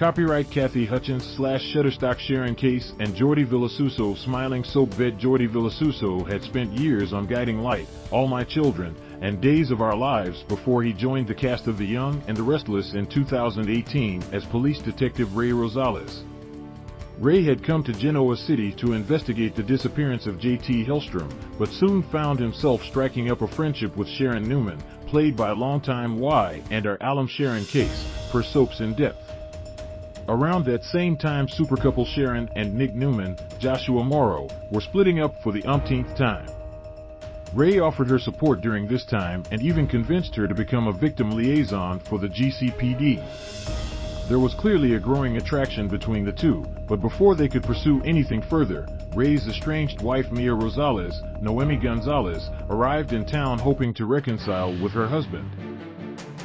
Copyright Kathy Hutchins / Shutterstock Sharon Case and Jordi Vilasuso. Smiling soap vet Jordi Vilasuso had spent years on Guiding Light, All My Children, and Days of Our Lives before he joined the cast of The Young and the Restless in 2018 as police detective Rey Rosales. Rey had come to Genoa City to investigate the disappearance of JT Hellstrom, but soon found himself striking up a friendship with Sharon Newman, played by longtime Y and our alum Sharon Case, per Soaps in Depth. Around that same time, supercouple Sharon and Nick Newman, Joshua Morrow, were splitting up for the umpteenth time. Rey offered her support during this time and even convinced her to become a victim liaison for the GCPD. There was clearly a growing attraction between the two, but before they could pursue anything further, Rey's estranged wife Mia Rosales, Noemi Gonzalez, arrived in town hoping to reconcile with her husband.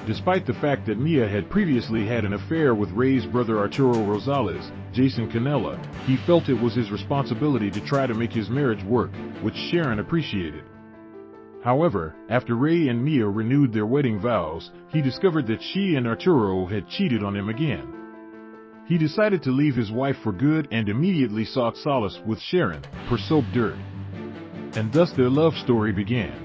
Despite the fact that Mia had previously had an affair with Rey's brother Arturo Rosales, Jason Canella, he felt it was his responsibility to try to make his marriage work, which Sharon appreciated. However, after Rey and Mia renewed their wedding vows, he discovered that she and Arturo had cheated on him again. He decided to leave his wife for good and immediately sought solace with Sharon, per Soap Dirt. And thus their love story began.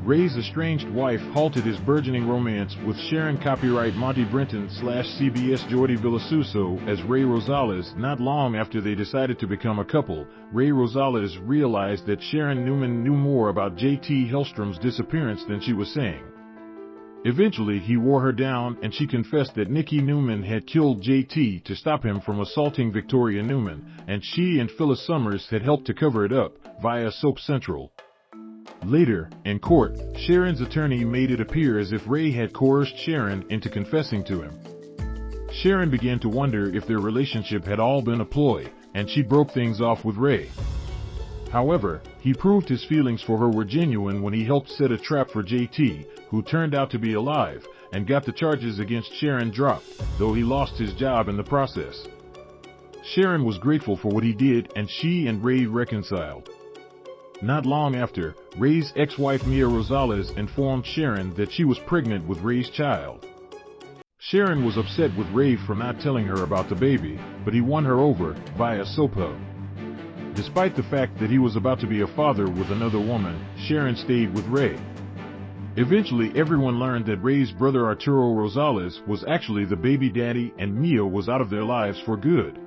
Rey's estranged wife halted his burgeoning romance with Sharon. Copyright Monty Brenton / CBS Jordi Vilasuso as Rey Rosales. Not long after they decided to become a couple, Rey Rosales realized that Sharon Newman knew more about JT Hellstrom's disappearance than she was saying. Eventually he wore her down and she confessed that Nikki Newman had killed JT to stop him from assaulting Victoria Newman, and she and Phyllis Summers had helped to cover it up, via Soap Central. Later, in court, Sharon's attorney made it appear as if Rey had coerced Sharon into confessing to him. Sharon began to wonder if their relationship had all been a ploy, and she broke things off with Rey. However, he proved his feelings for her were genuine when he helped set a trap for JT, who turned out to be alive, and got the charges against Sharon dropped, though he lost his job in the process. Sharon was grateful for what he did and she and Rey reconciled. Not long after, Rey's ex-wife Mia Rosales informed Sharon that she was pregnant with Rey's child. Sharon was upset with Rey for not telling her about the baby, but he won her over via Soap Hub. Despite the fact that he was about to be a father with another woman, Sharon stayed with Rey. Eventually everyone learned that Rey's brother Arturo Rosales was actually the baby daddy and Mia was out of their lives for good.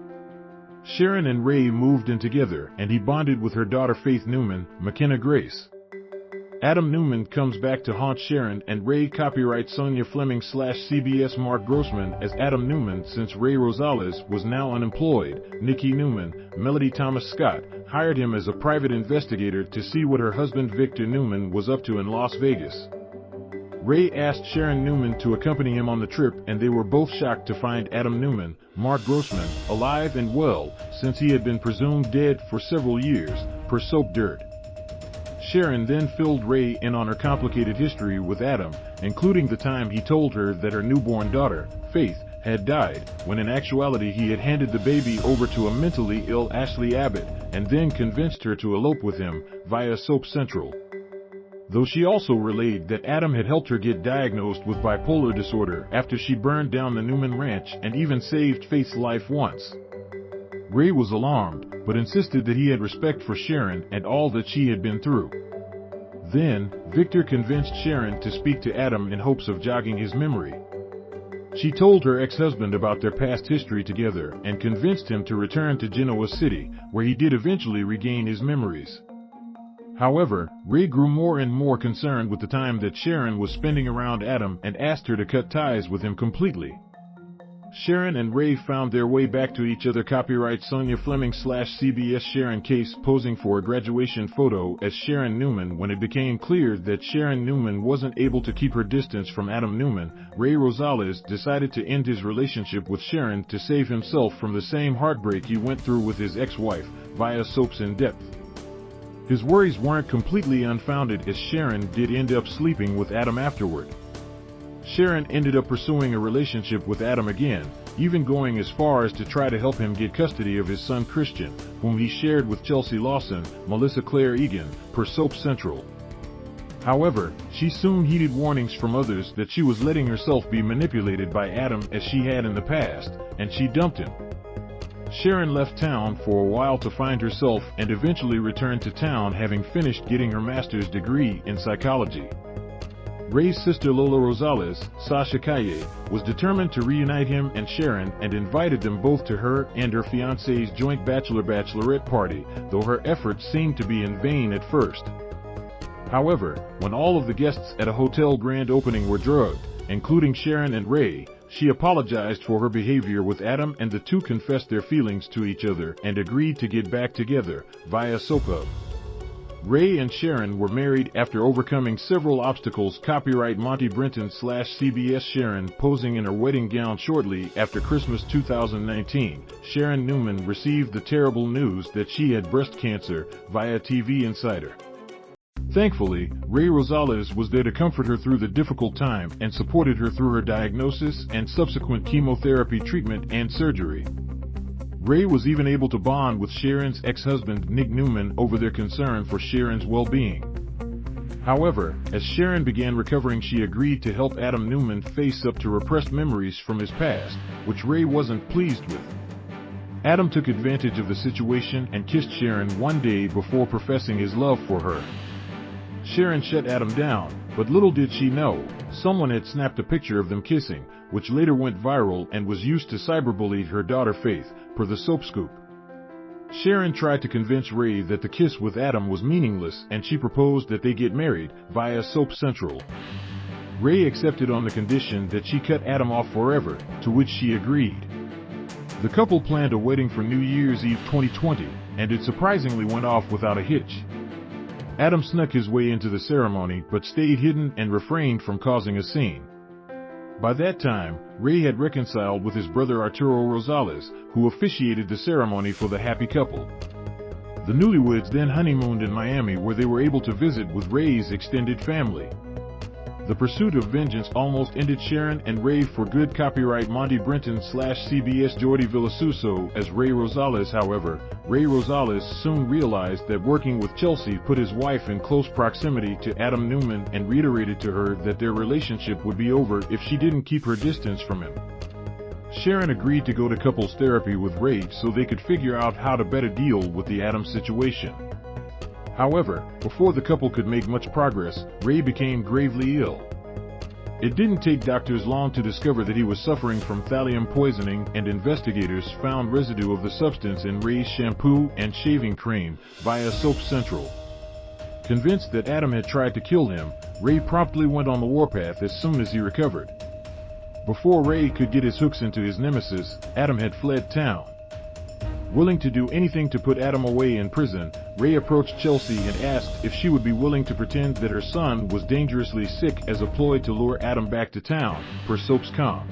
Sharon and Rey moved in together and he bonded with her daughter Faith Newman, Mckenna Grace. Adam Newman comes back to haunt Sharon and Rey. Copyright Sonia Fleming / CBS Mark Grossman as Adam Newman. Since Rey Rosales was now unemployed, Nikki Newman, Melody Thomas Scott, hired him as a private investigator to see what her husband Victor Newman was up to in Las Vegas. Rey asked Sharon Newman to accompany him on the trip and they were both shocked to find Adam Newman, Mark Grossman, alive and well, since he had been presumed dead for several years, per Soap Dirt. Sharon then filled Rey in on her complicated history with Adam, including the time he told her that her newborn daughter, Faith, had died, when in actuality he had handed the baby over to a mentally ill Ashley Abbott, and then convinced her to elope with him, via Soap Central. Though she also relayed that Adam had helped her get diagnosed with bipolar disorder after she burned down the Newman ranch and even saved Faith's life once. Rey was alarmed, but insisted that he had respect for Sharon and all that she had been through. Then, Victor convinced Sharon to speak to Adam in hopes of jogging his memory. She told her ex-husband about their past history together and convinced him to return to Genoa City, where he did eventually regain his memories. However, Rey grew more and more concerned with the time that Sharon was spending around Adam and asked her to cut ties with him completely. Sharon and Rey found their way back to each other. Copyright Sonia Fleming / CBS Sharon Case posing for a graduation photo as Sharon Newman. When it became clear that Sharon Newman wasn't able to keep her distance from Adam Newman, Rey Rosales decided to end his relationship with Sharon to save himself from the same heartbreak he went through with his ex-wife, via Soaps in Depth. His worries weren't completely unfounded as Sharon did end up sleeping with Adam afterward. Sharon ended up pursuing a relationship with Adam again, even going as far as to try to help him get custody of his son Christian, whom he shared with Chelsea Lawson, Melissa Claire Egan, per Soap Central. However, she soon heeded warnings from others that she was letting herself be manipulated by Adam as she had in the past, and she dumped him. Sharon left town for a while to find herself and eventually returned to town having finished getting her master's degree in psychology. Rey's sister Lola Rosales, Sasha Calle, was determined to reunite him and Sharon and invited them both to her and her fiancé's joint bachelorette party, though her efforts seemed to be in vain at first. However, when all of the guests at a hotel grand opening were drugged, including Sharon and Rey, she apologized for her behavior with Adam and the two confessed their feelings to each other and agreed to get back together via soap hub. Rey and Sharon were married after overcoming several obstacles. Copyright Monty Brenton/CBS Sharon posing in her wedding gown shortly after Christmas 2019. Sharon Newman received the terrible news that she had breast cancer via TV Insider. Thankfully, Rey Rosales was there to comfort her through the difficult time and supported her through her diagnosis and subsequent chemotherapy treatment and surgery. Rey was even able to bond with Sharon's ex-husband Nick Newman over their concern for Sharon's well-being. However, as Sharon began recovering, she agreed to help Adam Newman face up to repressed memories from his past, which Rey wasn't pleased with. Adam took advantage of the situation and kissed Sharon one day before professing his love for her. Sharon shut Adam down, but little did she know, someone had snapped a picture of them kissing, which later went viral and was used to cyberbully her daughter Faith, per the Soap Scoop. Sharon tried to convince Rey that the kiss with Adam was meaningless and she proposed that they get married via Soap Central. Rey accepted on the condition that she cut Adam off forever, to which she agreed. The couple planned a wedding for New Year's Eve 2020, and it surprisingly went off without a hitch. Adam snuck his way into the ceremony but stayed hidden and refrained from causing a scene. By that time, Rey had reconciled with his brother Arturo Rosales, who officiated the ceremony for the happy couple. The newlyweds then honeymooned in Miami, where they were able to visit with Rey's extended family. The pursuit of vengeance almost ended Sharon and Rey for good. Copyright Monty Brenton/CBS Jordi Vilasuso as Rey Rosales. However, Rey Rosales soon realized that working with Chelsea put his wife in close proximity to Adam Newman and reiterated to her that their relationship would be over if she didn't keep her distance from him. Sharon agreed to go to couples therapy with Rey so they could figure out how to better deal with the Adam situation. However, before the couple could make much progress, Rey became gravely ill. It didn't take doctors long to discover that he was suffering from thallium poisoning, and investigators found residue of the substance in Rey's shampoo and shaving cream via Soap Central. Convinced that Adam had tried to kill him, Rey promptly went on the warpath as soon as he recovered. Before Rey could get his hooks into his nemesis, Adam had fled town. Willing to do anything to put Adam away in prison, Rey approached Chelsea and asked if she would be willing to pretend that her son was dangerously sick as a ploy to lure Adam back to town, per Soaps.com.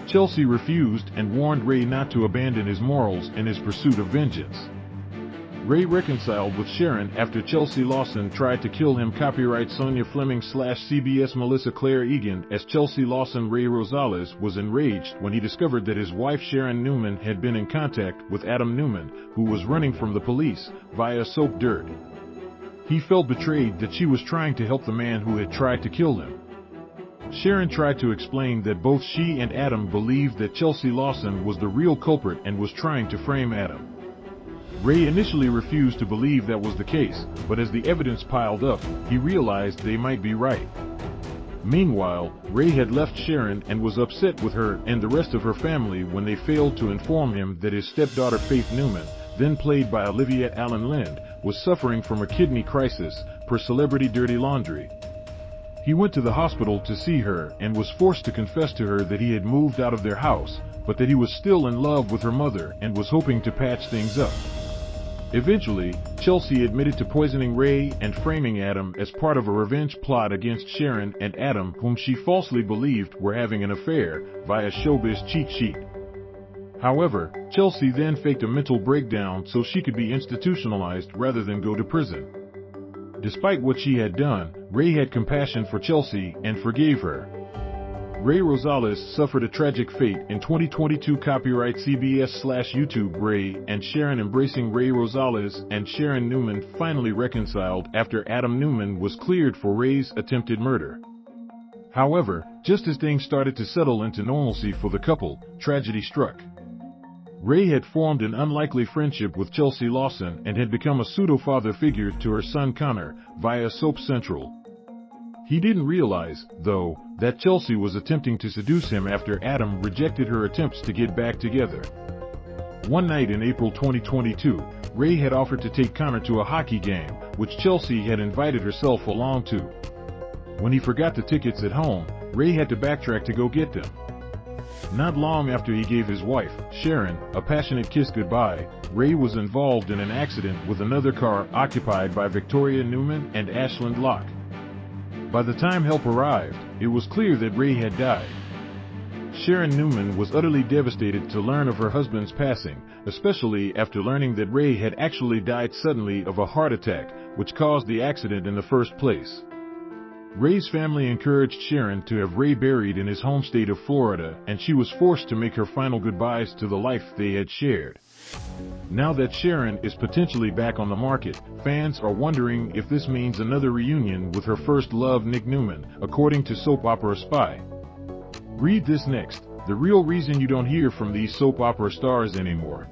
Chelsea refused and warned Rey not to abandon his morals in his pursuit of vengeance. Rey reconciled with Sharon after Chelsea Lawson tried to kill him. Copyright Sonia Fleming/CBS Melissa Claire Egan as Chelsea Lawson. Rey Rosales was enraged when he discovered that his wife Sharon Newman had been in contact with Adam Newman, who was running from the police, via Soap Dirt. He felt betrayed that she was trying to help the man who had tried to kill him. Sharon tried to explain that both she and Adam believed that Chelsea Lawson was the real culprit and was trying to frame Adam. Rey initially refused to believe that was the case, but as the evidence piled up, he realized they might be right. Meanwhile, Rey had left Sharon and was upset with her and the rest of her family when they failed to inform him that his stepdaughter Faith Newman, then played by Olivia Allen Lind, was suffering from a kidney crisis, per Celebrity Dirty Laundry. He went to the hospital to see her and was forced to confess to her that he had moved out of their house, but that he was still in love with her mother and was hoping to patch things up. Eventually, Chelsea admitted to poisoning Rey and framing Adam as part of a revenge plot against Sharon and Adam, whom she falsely believed were having an affair, via Showbiz cheat sheet. However, Chelsea then faked a mental breakdown so she could be institutionalized rather than go to prison. Despite what she had done, Rey had compassion for Chelsea and forgave her. Rey Rosales suffered a tragic fate in 2022. Copyright CBS/YouTube. Rey and Sharon embracing. Rey Rosales and Sharon Newman finally reconciled after Adam Newman was cleared for Rey's attempted murder. However, just as things started to settle into normalcy for the couple, tragedy struck. Rey had formed an unlikely friendship with Chelsea Lawson and had become a pseudo-father figure to her son Connor via Soap Central. He didn't realize, though, that Chelsea was attempting to seduce him after Adam rejected her attempts to get back together. One night in April 2022, Rey had offered to take Connor to a hockey game, which Chelsea had invited herself along to. When he forgot the tickets at home, Rey had to backtrack to go get them. Not long after he gave his wife, Sharon, a passionate kiss goodbye, Rey was involved in an accident with another car occupied by Victoria Newman and Ashley Abbott. By the time help arrived, it was clear that Rey had died. Sharon Newman was utterly devastated to learn of her husband's passing, especially after learning that Rey had actually died suddenly of a heart attack, which caused the accident in the first place. Rey's family encouraged Sharon to have Rey buried in his home state of Florida, and she was forced to make her final goodbyes to the life they had shared. Now that Sharon is potentially back on the market, fans are wondering if this means another reunion with her first love Nick Newman, according to Soap Opera Spy. Read this next: the real reason you don't hear from these soap opera stars anymore.